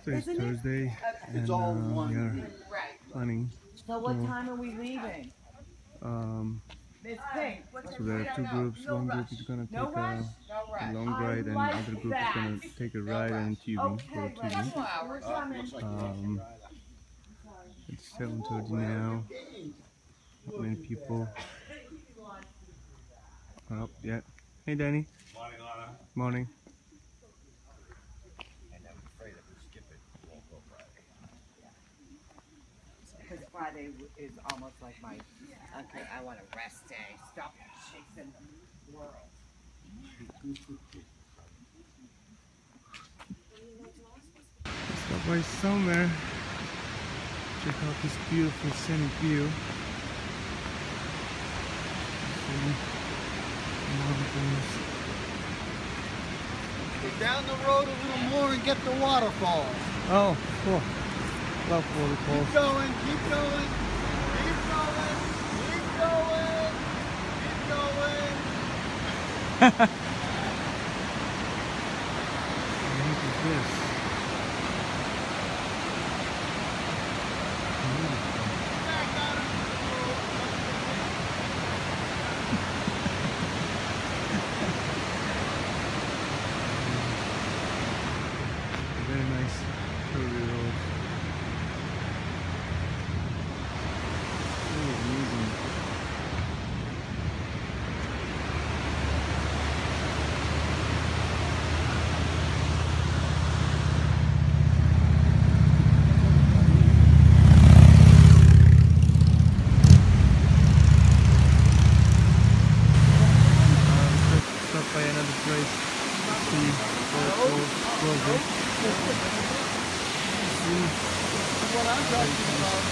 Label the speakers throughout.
Speaker 1: Today's Thursday, and we are planning.
Speaker 2: So what time are we leaving? Miss Pink.
Speaker 1: So there are two groups. One group is gonna take a long ride, and the other group is gonna take a ride and tubing. Go tubing. It's 7:30 now. Not many people are up yet. Hey, Danny.
Speaker 3: Morning, Lana.
Speaker 1: Morning.
Speaker 3: And I'm afraid if we skip it, we won't go Friday.
Speaker 2: Because Friday is almost like my, okay, I want a rest day. Stop chasing the world.
Speaker 1: Stop by somewhere. Check out this beautiful scenic view. Mountains.
Speaker 4: Get down the road a little more and get the waterfall.
Speaker 1: Oh, cool. Love waterfalls.
Speaker 4: Keep going, keep going, keep going, keep going, keep going.
Speaker 1: Look at this. Very nice curvy road. Really amazing. Stop by another place to see waterfalls.
Speaker 4: What I'm talking about.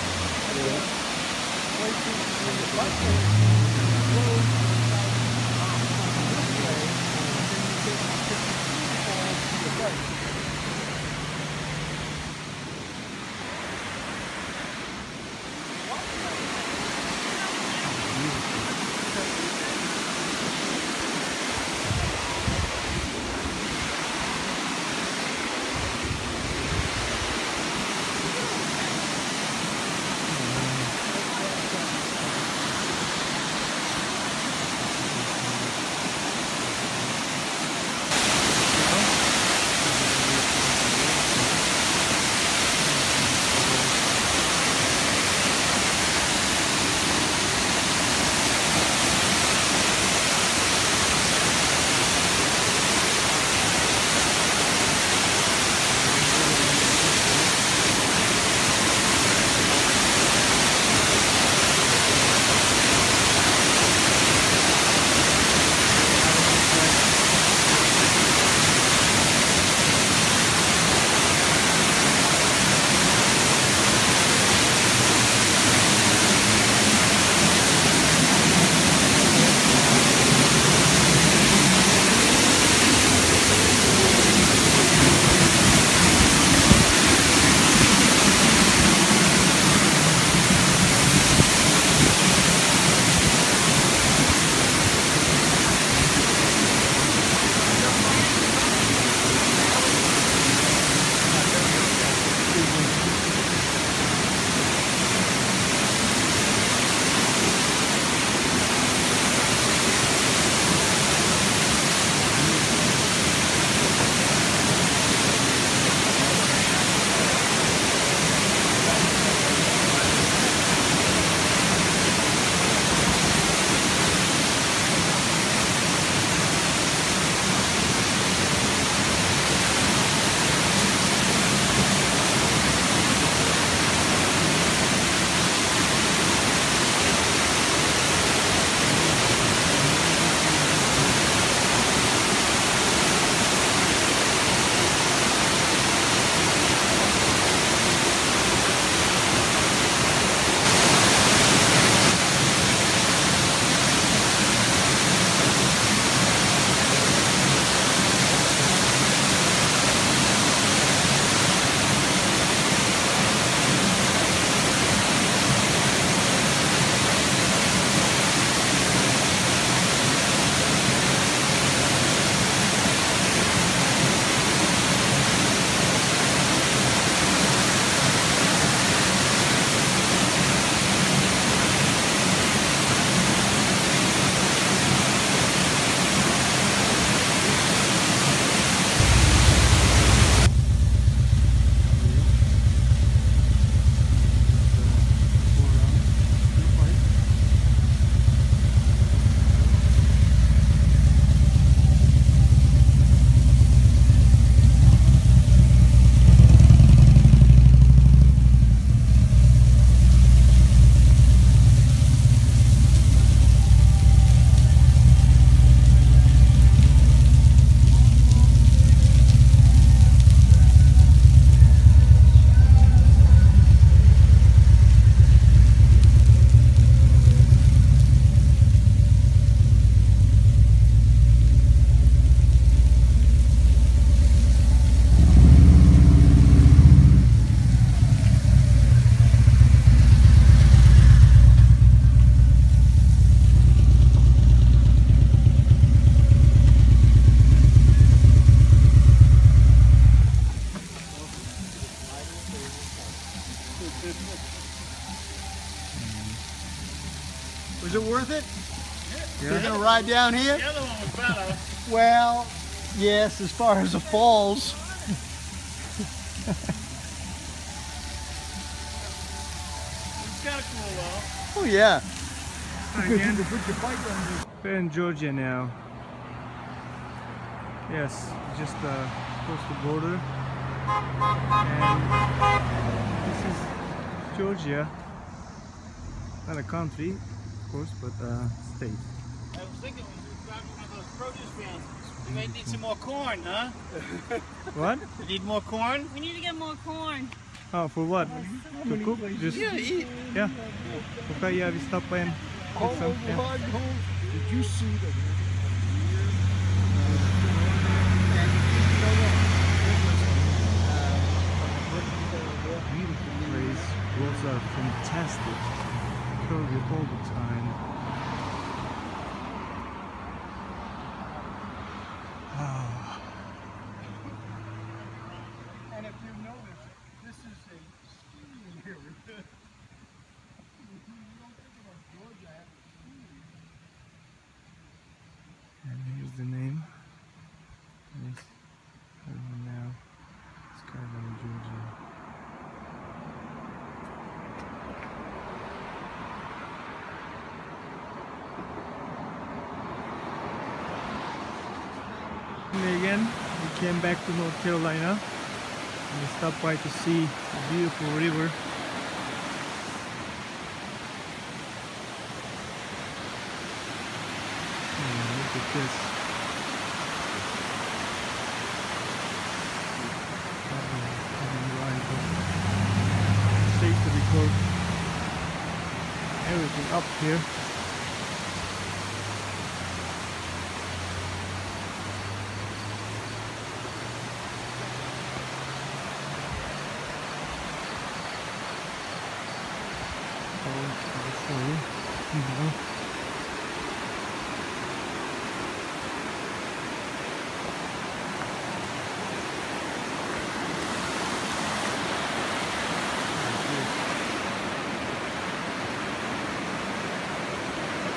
Speaker 4: ride down here?
Speaker 5: The other one was better.
Speaker 4: Well, yes, as far as the falls.
Speaker 5: It's kind of cool though.
Speaker 4: Oh yeah.
Speaker 1: Again, we're in Georgia now. Yes, just across the border. And this is Georgia. Not a country, of course, but a state.
Speaker 5: I was thinking when we were driving one of those produce vans, we might need some more corn, huh?
Speaker 1: What?
Speaker 5: We need more corn?
Speaker 6: We need to get more corn.
Speaker 1: Oh, for what? To cook? Just
Speaker 5: eat.
Speaker 1: yeah. Okay, yeah, we stop by and get some. Yeah.
Speaker 4: Did you see the
Speaker 1: Beautiful place. Roads are fantastic. Curvy all the time. Ah.
Speaker 4: And if you notice, this is a skiing area. You don't think about Georgia having skiing.
Speaker 1: And here's the name. Yes. Now, Skyline, Georgia. Again, we came back to North Carolina and we stopped by to see a beautiful river. Look at this. Safe to record everything up here.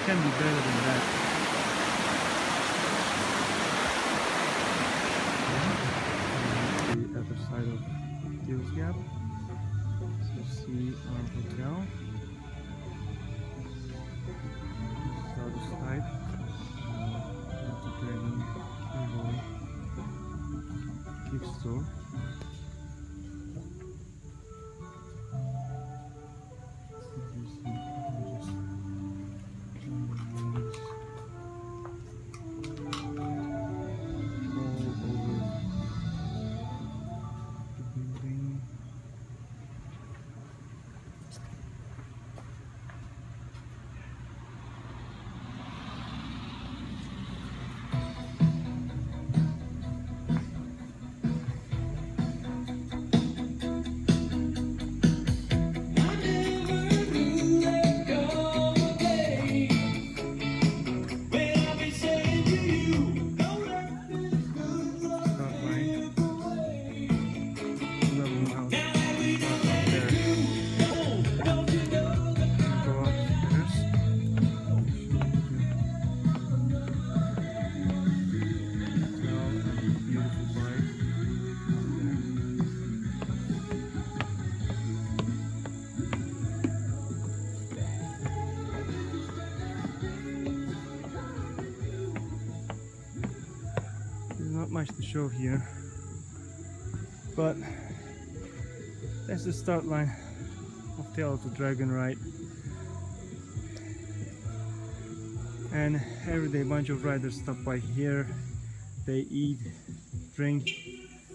Speaker 1: Can be better than that. The other side of Gills Gap. So see our hotel. This is the other side. The Dragon gift store. Not much to show here, but that's the start line of Tail to Dragon ride, and every day a bunch of riders stop by here. They eat, drink,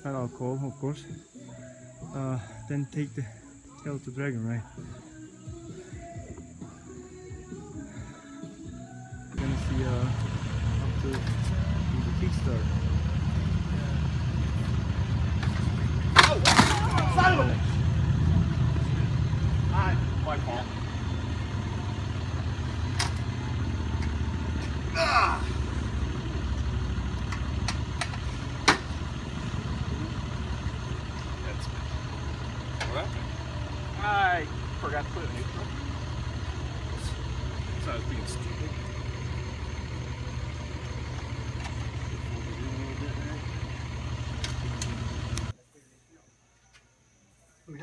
Speaker 1: not alcohol of course, then take the Tail to Dragon ride. We're gonna see how to do the kickstart.
Speaker 5: My fault.
Speaker 3: What happened?
Speaker 5: I forgot to put it in neutral.
Speaker 3: So I was being stupid.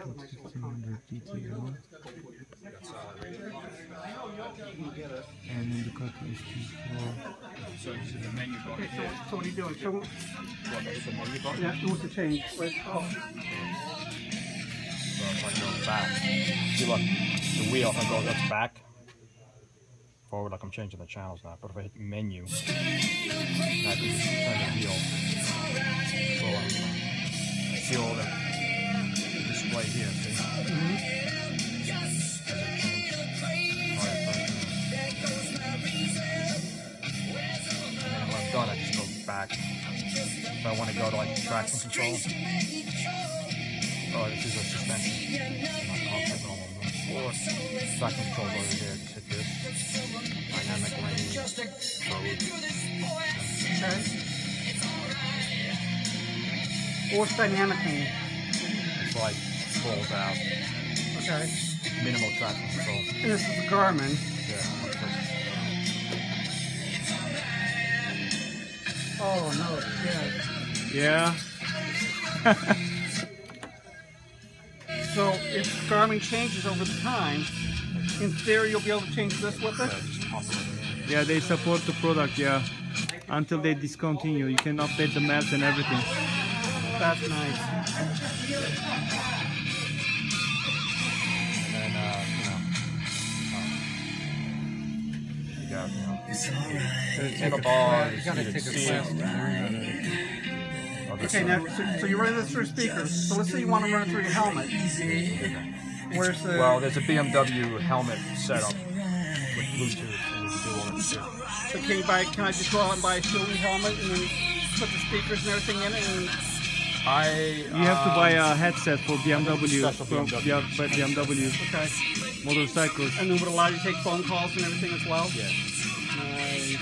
Speaker 1: 1600 DTL. And then Ducati ST4.
Speaker 5: So this is the menu bar.
Speaker 4: Okay, so what are you doing? Show
Speaker 5: What, that's the menu bar?
Speaker 4: yeah, who wants to change? Wait, oh.
Speaker 5: So if I go back, see look, the wheel, if I go, that's back. Forward, like I'm changing the channels now. But if I hit menu, now I can just turn the wheel forward. See all the display here, see? As I change. Oh, yeah, and when I'm done, I just go back. If I want to go to like traction control. Oh, this is a suspension. Not compact, normal. Or traction control over here. Just hit this. Dynamic range. Mode.
Speaker 4: Okay. What's dynamic mean?
Speaker 5: It's like pulls out.
Speaker 4: Okay.
Speaker 5: Minimal traction control.
Speaker 4: And this is the Garmin.
Speaker 5: Yeah.
Speaker 4: Oh no, shit.
Speaker 1: Yeah.
Speaker 4: So if Garmin changes over the time, in theory you'll be able to change this with it?
Speaker 5: Just pump it in.
Speaker 1: Yeah, they support the product, yeah. Until they discontinue. You can update the maps and everything.
Speaker 4: That's nice.
Speaker 5: And then, you got, handlebars,
Speaker 4: You gotta
Speaker 5: heated
Speaker 4: take a
Speaker 5: seats.
Speaker 4: Okay, now, so you're running this through speakers. So let's say you want to run it through your helmet. Where's the...
Speaker 5: Well, there's a BMW helmet setup with Bluetooth, and you can do all that shit.
Speaker 4: So can I just go out and buy a Shoei helmet and then put the speakers and everything in it? And
Speaker 1: You have to buy a headset for BMW,
Speaker 5: Special
Speaker 1: from
Speaker 5: BMW.
Speaker 1: BMW
Speaker 4: okay.
Speaker 1: motorcycles.
Speaker 4: And then would allow you to take phone calls and everything as well?
Speaker 5: Yeah.
Speaker 4: Nice.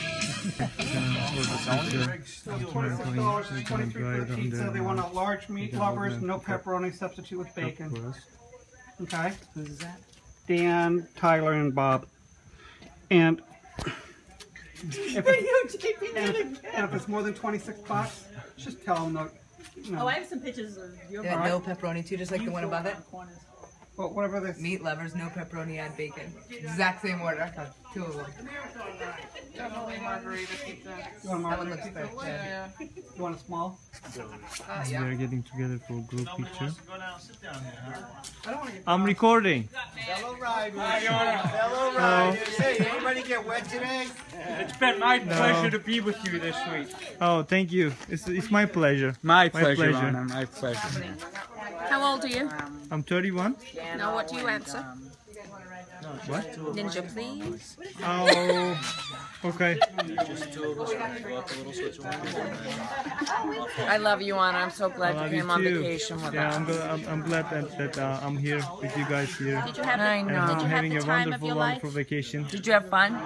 Speaker 1: $26
Speaker 4: $23 for the pizza. They want a large meat lovers, no pepperoni, substitute with bacon. Okay.
Speaker 2: Who's that?
Speaker 4: Dan, Tyler, and Bob. And if it's more than $26, just tell them.
Speaker 6: Oh, I have some pictures of your
Speaker 2: Yeah, no pepperoni too, just like the one above it.
Speaker 4: Well, whatever this.
Speaker 2: Meat lovers, no pepperoni, add bacon. Exact same order. Two of them.
Speaker 4: You want
Speaker 2: That one
Speaker 4: margarita
Speaker 2: looks
Speaker 4: pizza?
Speaker 2: good. Yeah.
Speaker 4: You want a small?
Speaker 1: They're getting together for a group picture.
Speaker 2: I don't want to get.
Speaker 1: I'm recording.
Speaker 3: Fellow riders. Fellow riders. Hey, anybody get wet today?
Speaker 7: It's been my pleasure to be with you this week.
Speaker 1: Oh, thank you. It's my pleasure.
Speaker 7: My pleasure,
Speaker 1: pleasure.
Speaker 7: Anna, my pleasure.
Speaker 8: How old are you?
Speaker 1: I'm 31.
Speaker 8: Now, what do you answer?
Speaker 1: What?
Speaker 8: Ninja, please.
Speaker 1: Oh, okay.
Speaker 8: I love you, Anna. I'm so
Speaker 1: I
Speaker 8: glad
Speaker 1: love
Speaker 8: you
Speaker 1: you
Speaker 8: came on
Speaker 1: too.
Speaker 8: vacation with
Speaker 1: Yeah,
Speaker 8: us.
Speaker 1: I'm glad that I'm here with you guys here.
Speaker 8: Did you have
Speaker 1: And
Speaker 8: did
Speaker 1: I'm
Speaker 8: you have
Speaker 1: having
Speaker 8: the
Speaker 1: a
Speaker 8: time of
Speaker 1: wonderful,
Speaker 8: your life?
Speaker 1: wonderful vacation.
Speaker 8: Did you have fun?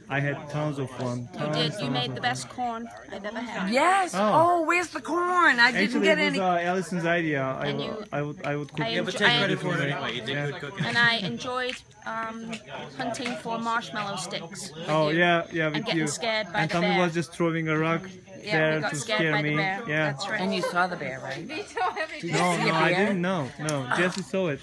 Speaker 1: I had tons of fun.
Speaker 8: You did. You made the best corn I've ever had.
Speaker 2: Yes.
Speaker 1: Oh.
Speaker 2: Oh, where's the corn? I didn't
Speaker 1: Actually,
Speaker 2: get
Speaker 1: it was
Speaker 2: any.
Speaker 1: Allison's idea.
Speaker 8: And you-
Speaker 1: I would cook
Speaker 8: I
Speaker 1: it.
Speaker 8: enjoy-
Speaker 7: Take
Speaker 8: I-
Speaker 7: credit for it anyway. You did
Speaker 1: Yeah.
Speaker 7: good cooking.
Speaker 8: And I enjoyed hunting for marshmallow sticks. with
Speaker 1: Oh
Speaker 8: you.
Speaker 1: yeah,
Speaker 8: And
Speaker 1: with
Speaker 8: getting
Speaker 1: you.
Speaker 8: scared by
Speaker 1: And
Speaker 8: the
Speaker 1: Tommy
Speaker 8: bear.
Speaker 1: was just throwing a rock
Speaker 8: Yeah,
Speaker 1: there
Speaker 8: we got
Speaker 1: to
Speaker 8: scared
Speaker 1: scare
Speaker 8: by
Speaker 1: me.
Speaker 8: the bear.
Speaker 1: Yeah.
Speaker 8: That's right.
Speaker 2: And you saw the bear, right?
Speaker 1: No, I didn't know. No, Jesse saw it.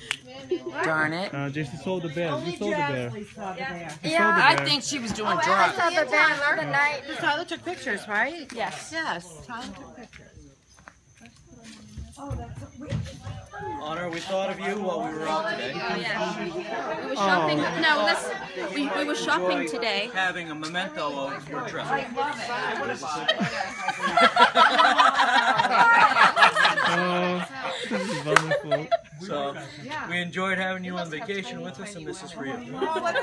Speaker 2: Darn it.
Speaker 1: Jesse saw the bear. You saw the bear. You saw the
Speaker 2: I
Speaker 1: bear.
Speaker 2: think she was doing
Speaker 8: I
Speaker 2: drugs.
Speaker 8: saw the bear the night.
Speaker 6: Tyler took pictures, right?
Speaker 8: Yes.
Speaker 2: Yes.
Speaker 7: Honor, we thought of you while we were out today.
Speaker 8: Yeah. We were shopping. No, we were shopping today.
Speaker 7: Having a memento of your trip.
Speaker 1: Oh, this is wonderful.
Speaker 7: So, we enjoyed having you on vacation with us, and this is for you.
Speaker 1: Holy
Speaker 8: It was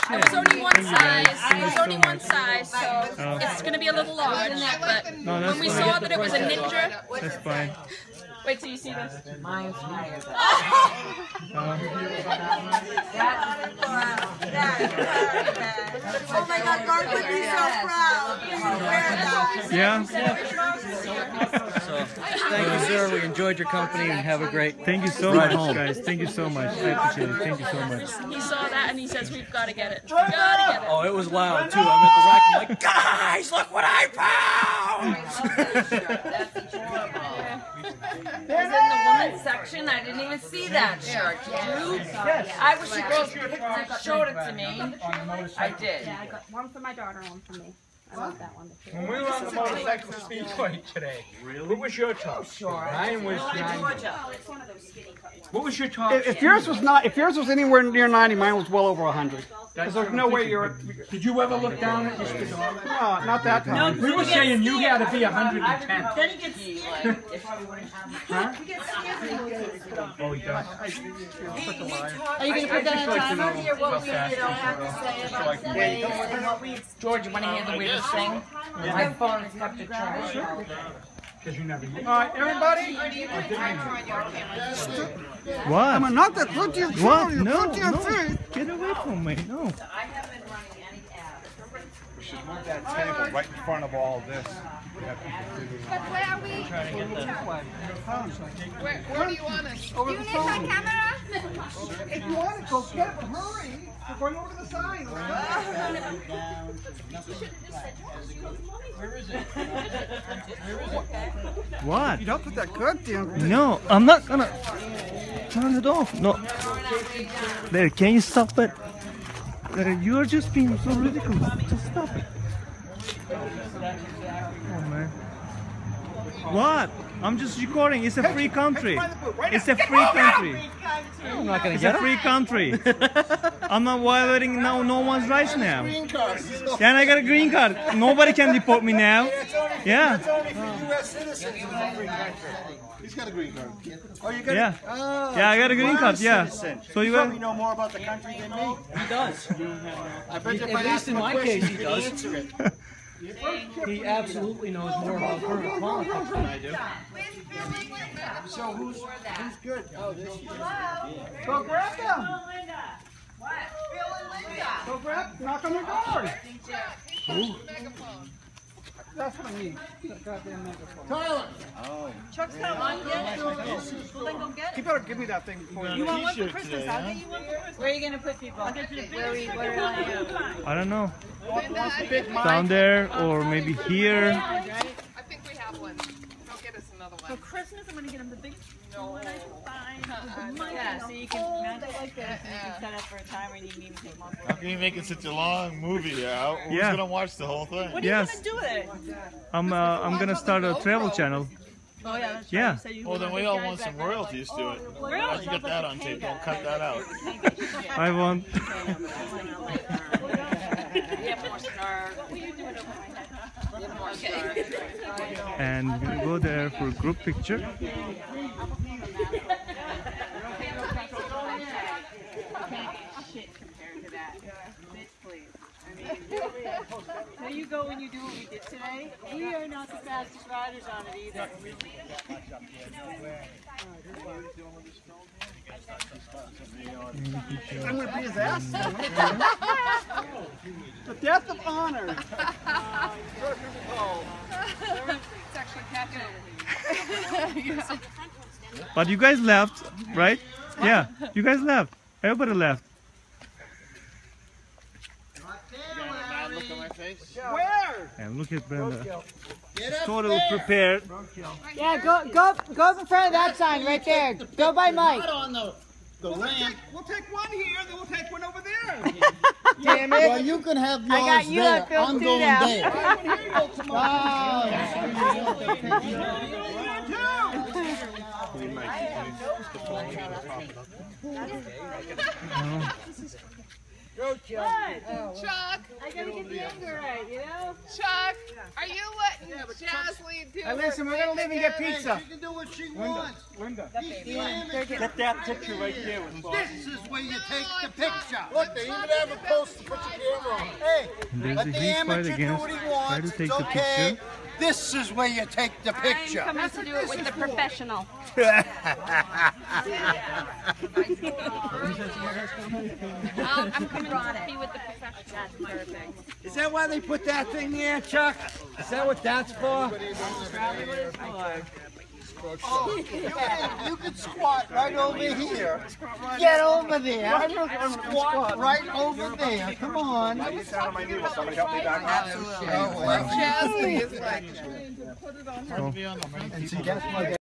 Speaker 1: shit.
Speaker 8: only one
Speaker 1: Thank you, guys.
Speaker 8: size.
Speaker 1: Thank
Speaker 8: It was
Speaker 1: you
Speaker 8: only
Speaker 1: so
Speaker 8: one
Speaker 1: much.
Speaker 8: size, so it's going to be a little large. But
Speaker 1: No, that's
Speaker 8: when we
Speaker 1: fine.
Speaker 8: saw that it was a ninja,
Speaker 1: That's fine.
Speaker 8: wait till you see this.
Speaker 2: Mine's
Speaker 6: Oh my God, Garth would be so proud. You should wear that.
Speaker 1: Yeah.
Speaker 7: So, thank you, sir. We enjoyed your company, and have a great.
Speaker 1: Thank you so much, guys. Thank you so much. I appreciate it. Thank you so much.
Speaker 8: He saw that and he says, "We've got to get it. We've got to get it."
Speaker 7: Oh, it was loud too. I'm at the rack. I'm like, guys, look what I found!
Speaker 9: in the women's section. I didn't even see that shirt. Did you? I wish you girls showed it to me. I did.
Speaker 8: Yeah, I got one for my daughter, one for me. I love that one.
Speaker 5: When we were on the motorcycle speedway today, what was your top? Mine was 90. What was your top?
Speaker 4: If yours was anywhere near 90, mine was well over 100. Because there's no way you're.
Speaker 5: Did you ever look down at your speedometer?
Speaker 4: No, not that time.
Speaker 5: We were saying you had to be 110.
Speaker 9: Then you get
Speaker 5: Huh? Oh, he does.
Speaker 9: Are you going to put that on timer? Hear what we have to say about today and what we... George, you want to hear the weirdest thing? My phone is kept it charged.
Speaker 5: Because you never use it.
Speaker 4: All right, everybody.
Speaker 1: What?
Speaker 4: I mean, not that. Put your feet.
Speaker 1: What? No,
Speaker 4: Put your
Speaker 1: no.
Speaker 4: feet.
Speaker 1: Get away from me. No.
Speaker 9: I haven't been running any ads.
Speaker 3: We should move that table right in front of all of this.
Speaker 6: But where are we? Where do you want us? Do you need my camera?
Speaker 4: If you want to go get it, hurry. We're going over to the sign.
Speaker 1: What?
Speaker 4: You don't put that goddamn thing.
Speaker 1: No, I'm not gonna turn it off. No. There, can you stop it? There, you are just being so ridiculous. Just stop it. Oh man. What? I'm just recording. It's a free country. It's a free country.
Speaker 7: I'm not gonna
Speaker 1: It's
Speaker 7: get
Speaker 1: a free country. I'm not violating no one's rights now. Then I got a green card. Nobody can deport me now. Yeah.
Speaker 3: That's only for U.S. citizens in a free country. He's got a green card. Oh, you got
Speaker 1: Yeah.
Speaker 3: Oh,
Speaker 1: Yeah, I got a green card. Yeah.
Speaker 3: citizen.
Speaker 1: So you
Speaker 3: probably
Speaker 1: got.
Speaker 3: know more about the country than me.
Speaker 7: He does.
Speaker 3: I bet you if
Speaker 7: At
Speaker 3: I
Speaker 7: least
Speaker 3: asked
Speaker 7: in
Speaker 3: him a
Speaker 7: my
Speaker 3: question,
Speaker 7: case, he
Speaker 3: he'd
Speaker 7: does.
Speaker 3: answer it.
Speaker 7: He absolutely knows more about current politics than I do.
Speaker 3: So who's good? Oh, this year.
Speaker 4: Go grab them. Go grab. Knock on the door. That's what I need. That goddamn megaphone.
Speaker 3: Tyler.
Speaker 6: Chuck's got one yet? Well, then go get
Speaker 4: You
Speaker 6: it.
Speaker 4: better give me that thing before
Speaker 6: You want one for Christmas? I'll get you one for Christmas.
Speaker 9: Where are you going to put people?
Speaker 6: Where are you?
Speaker 1: I don't know.
Speaker 4: big
Speaker 1: Down there or maybe here.
Speaker 6: I think we have one. Go get us another one. For Christmas, I'm going to get him the big one I can find.
Speaker 9: Yeah, so you can
Speaker 6: Imagine like this, and you can set up for a timer and you can even take one.
Speaker 10: How can you make it such a long movie? Who's
Speaker 1: Yeah.
Speaker 10: gonna watch the whole thing?
Speaker 6: What are you
Speaker 1: Yes.
Speaker 6: going to do with it?
Speaker 1: I'm gonna start a travel channel.
Speaker 6: Oh, yeah, that's
Speaker 1: Yeah.
Speaker 6: right. You said you
Speaker 10: Well, then we all want some royalties to it. How'd you get that on tape? Don't cut that out.
Speaker 1: I want. And we go there for group picture.
Speaker 6: There you go when you do what we did today. We are not the fastest riders on it either.
Speaker 4: I'm going to be his ass. The death of honor.
Speaker 6: It's actually Captain.
Speaker 1: But you guys left, right? Yeah, you guys left. Everybody left.
Speaker 3: Look at my face.
Speaker 4: Where?
Speaker 1: And look at Brenda. Totally prepared.
Speaker 6: Yeah, go in front of that sign right there. Go by Mike.
Speaker 3: On the ramp.
Speaker 4: We'll take one here, then we'll take one over there.
Speaker 6: Damn it.
Speaker 3: Well, you can have yours
Speaker 6: I got you
Speaker 3: there.
Speaker 6: on film
Speaker 3: I'm
Speaker 6: too
Speaker 3: going
Speaker 6: now.
Speaker 3: there.
Speaker 6: Chuck, I gotta get the angle right, you know? Chuck, are you letting Jaslyn do
Speaker 4: Hey, listen, we're going to leave and get pizza.
Speaker 3: She can do what she wants.
Speaker 4: Linda.
Speaker 1: Get that picture right there with Bob.
Speaker 3: This is where you take the picture. Look, they even have a post to put your camera on. Hey,
Speaker 1: And there's
Speaker 3: let
Speaker 1: a
Speaker 3: the
Speaker 1: huge fight
Speaker 3: amateur do
Speaker 1: against.
Speaker 3: what he
Speaker 1: Try
Speaker 3: wants.
Speaker 1: to take
Speaker 3: It's
Speaker 1: the
Speaker 3: okay.
Speaker 1: picture.
Speaker 3: This is where you take the picture.
Speaker 8: I'm coming to do it with the professional. I'm coming to be with the professional. That's perfect.
Speaker 3: Is that why they put that thing there, Chuck? Is that what that's for? You can squat right over here. Get over there. Squat right over there. Come on.
Speaker 4: Somebody help me back.
Speaker 3: Absolutely.
Speaker 10: Be on the main
Speaker 3: And see, that's why